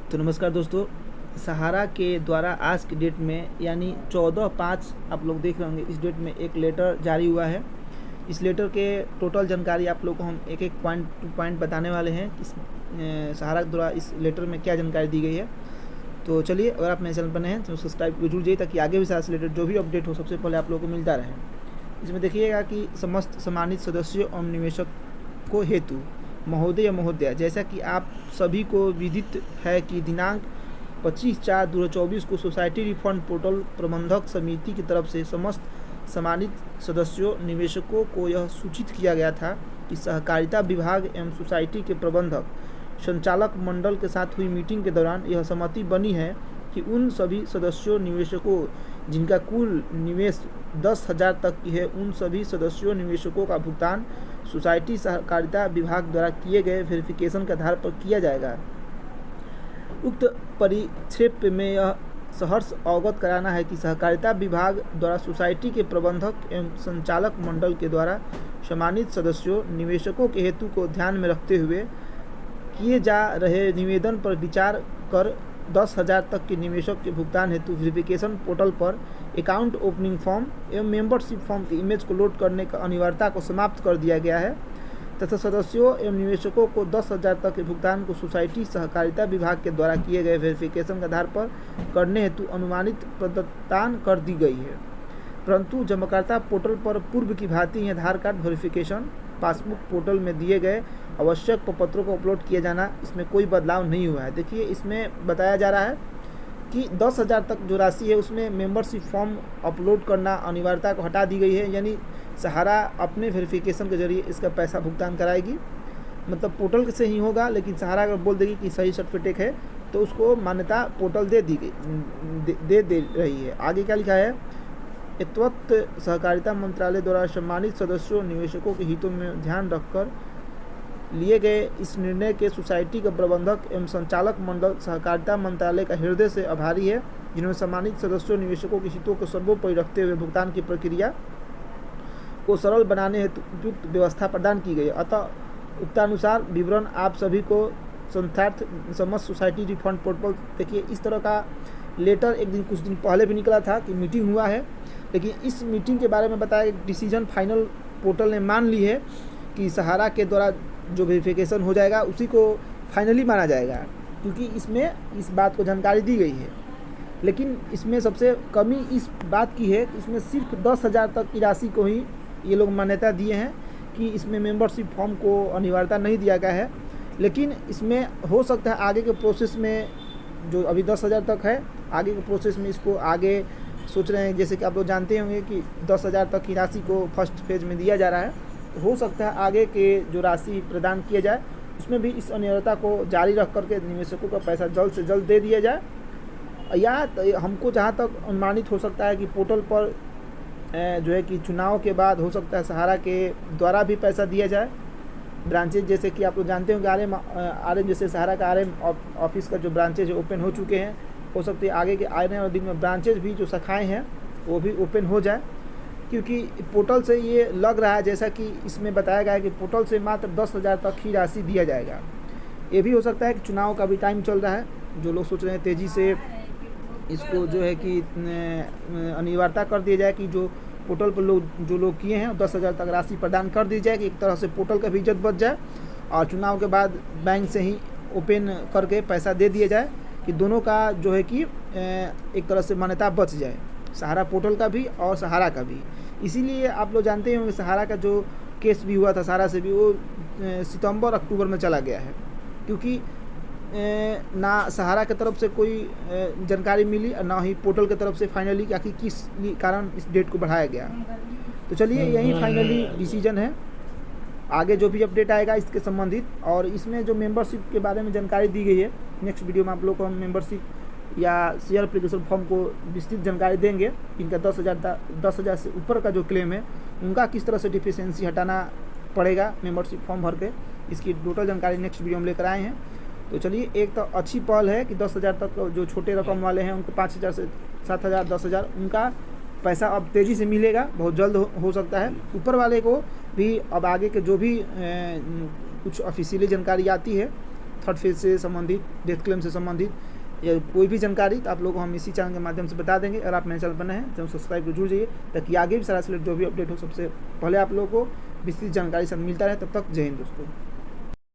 तो नमस्कार दोस्तों, सहारा के द्वारा आज की डेट में यानी 14/5 आप लोग देख रहे होंगे, इस डेट में एक लेटर जारी हुआ है। इस लेटर के टोटल जानकारी आप लोग को हम एक एक पॉइंट टू पॉइंट बताने वाले हैं। इस सहारा के द्वारा इस लेटर में क्या जानकारी दी गई है। तो चलिए, अगर आप मेरे चैनल पर नए हैं तो सब्सक्राइब जुड़ जाइए ताकि आगे भी सहारा से रिलेटेड जो भी अपडेट हो सबसे पहले आप लोगों को मिलता रहे। इसमें देखिएगा कि समस्त सम्मानित सदस्यों और निवेशक को हेतु महोदय या महोदया, जैसा कि आप सभी को विदित है कि दिनांक 25/4/2024 को सोसाइटी रिफंड पोर्टल प्रबंधक समिति की तरफ से समस्त सम्मानित सदस्यों निवेशकों को यह सूचित किया गया था कि सहकारिता विभाग एवं सोसाइटी के प्रबंधक संचालक मंडल के साथ हुई मीटिंग के दौरान यह सहमति बनी है कि उन सभी सदस्यों निवेशकों जिनका कुल निवेश 10,000 तक की है, उन सभी सदस्यों निवेशकों का भुगतान सोसाइटी सहकारिता विभाग द्वारा किए गए वेरिफिकेशन के आधार पर किया जाएगा। उक्त परिक्षेप में यह सहर्ष अवगत कराना है कि सहकारिता विभाग द्वारा सोसाइटी के प्रबंधक एवं संचालक मंडल के द्वारा सम्मानित सदस्यों निवेशकों के हेतु को ध्यान में रखते हुए किए जा रहे निवेदन पर विचार कर 10,000 तक के निवेशक के भुगतान हेतु वेरिफिकेशन पोर्टल पर अकाउंट ओपनिंग फॉर्म एवं मेंबरशिप फॉर्म की इमेज को लोड करने का अनिवार्यता को समाप्त कर दिया गया है तथा सदस्यों एवं निवेशकों को 10,000 तक के भुगतान को सोसाइटी सहकारिता विभाग के द्वारा किए गए वेरिफिकेशन के आधार पर करने हेतु अनुमानित प्रदान कर दी गई है। परंतु जमाकर्ता पोर्टल पर पूर्व की भांति ही आधार कार्ड वेरिफिकेशन पासबुक पोर्टल में दिए गए आवश्यक प्रपत्रों को अपलोड किया जाना, इसमें कोई बदलाव नहीं हुआ है। देखिए, इसमें बताया जा रहा है कि 10,000 तक जो राशि है उसमें मेंबरशिप फॉर्म अपलोड करना अनिवार्यता को हटा दी गई है, यानी सहारा अपने वेरिफिकेशन के जरिए इसका पैसा भुगतान कराएगी। मतलब पोर्टल से ही होगा, लेकिन सहारा अगर बोल देगी कि सही सर्टिफिकेट है तो उसको मान्यता पोर्टल दे रही है। आगे क्या लिखा है, यथोक्त सहकारिता मंत्रालय द्वारा सम्मानित सदस्यों निवेशकों के हितों में ध्यान रखकर लिए गए इस निर्णय के सोसाइटी का प्रबंधक एवं संचालक मंडल सहकारिता मंत्रालय का हृदय से आभारी है, जिन्होंने सम्मानित सदस्यों निवेशकों के हितों को सर्वोपरि रखते हुए भुगतान की प्रक्रिया को सरल बनाने हेतु उपयुक्त व्यवस्था प्रदान की गई। अतः उक्तानुसार विवरण आप सभी को संस्थार्थ समस्त सोसाइटी रिफंड पोर्टल। देखिए, इस तरह का लेटर कुछ दिन पहले भी निकला था कि मीटिंग हुआ है, लेकिन इस मीटिंग के बारे में बताया कि डिसीजन फाइनल पोर्टल ने मान ली है कि सहारा के द्वारा जो वेरिफिकेशन हो जाएगा उसी को फाइनली माना जाएगा, क्योंकि इसमें इस बात को जानकारी दी गई है। लेकिन इसमें सबसे कमी इस बात की है कि इसमें सिर्फ 10,000 तक की राशि को ही ये लोग मान्यता दिए हैं कि इसमें मेंबरशिप फॉर्म को अनिवार्यता नहीं दिया गया है। लेकिन इसमें हो सकता है आगे के प्रोसेस में, जो अभी 10,000 तक है, आगे के प्रोसेस में इसको आगे सोच रहे हैं। जैसे कि आप लोग जानते होंगे कि 10,000 तक की राशि को फर्स्ट फेज में दिया जा रहा है, हो सकता है आगे के जो राशि प्रदान किया जाए उसमें भी इस अनिवार्यता को जारी रख करके निवेशकों का पैसा जल्द से जल्द दे दिया जाए। या हमको जहाँ तक अनुमानित हो सकता है कि पोर्टल पर जो है कि चुनाव के बाद हो सकता है सहारा के द्वारा भी पैसा दिया जाए। ब्रांचेज जैसे कि आप लोग जानते होंगे, आर एम जैसे सहारा का RM ऑफिस का जो ब्रांचेज ओपन हो चुके हैं, हो सकते हैं आगे के आने वाले दिन में ब्रांचेज भी जो शाखाएँ हैं वो भी ओपन हो जाए, क्योंकि पोर्टल से ये लग रहा है जैसा कि इसमें बताया गया है कि पोर्टल से मात्र 10,000 तक ही राशि दिया जाएगा। ये भी हो सकता है कि चुनाव का भी टाइम चल रहा है, जो लोग सोच रहे हैं तेज़ी से इसको जो है कि अनिवार्यता कर दिया जाए कि जो पोर्टल पर जो लोग किए हैं 10,000 तक राशि प्रदान कर दी जाए, कि एक तरह से पोर्टल का भी इज्जत बच जाए और चुनाव के बाद बैंक से ही ओपन करके पैसा दे दिया जाए, कि दोनों का जो है कि एक तरह से मान्यता बच जाए, सहारा पोर्टल का भी और सहारा का भी। इसीलिए आप लोग जानते होंगे सहारा का जो केस भी हुआ था सहारा से भी, वो सितंबर-अक्टूबर में चला गया है, क्योंकि ना सहारा की तरफ से कोई जानकारी मिली और ना ही पोर्टल की तरफ से फाइनली कि आखिर किस कारण इस डेट को बढ़ाया गया। तो चलिए, यही फाइनली डिसीजन है। आगे जो भी अपडेट आएगा इसके संबंधित, और इसमें जो मेंबरशिप के बारे में जानकारी दी गई है, नेक्स्ट वीडियो में आप लोग को हम मेंबरशिप या शेयर एप्लीकेशन फॉर्म को विस्तृत जानकारी देंगे। इनका 10,000 से ऊपर का जो क्लेम है उनका किस तरह से डिफिशियंसी हटाना पड़ेगा मेंबरशिप फॉर्म भर के, इसकी टोटल जानकारी नेक्स्ट वीडियो में लेकर आए हैं। तो चलिए, एक तो अच्छी पहल है कि 10,000 तक जो छोटे रकम वाले हैं उनको 5,000 से 7,000 10,000 उनका पैसा अब तेज़ी से मिलेगा, बहुत जल्द हो सकता है। ऊपर वाले को भी अब आगे के जो भी कुछ ऑफिशियली जानकारी आती है थर्ड फेज से संबंधित, डेथ क्लेम से संबंधित या कोई भी जानकारी, तो आप लोगों को हम इसी चैनल के माध्यम से बता देंगे। अगर आप मेरे चैनल पर नए हैं चैनल सब्सक्राइब कर जुड़ जाइए, ताकि आगे भी सारा जो भी अपडेट हो सबसे पहले आप लोगों को विस्तृत जानकारी सब मिलता रहे। तब तक जय हिंद दोस्तों।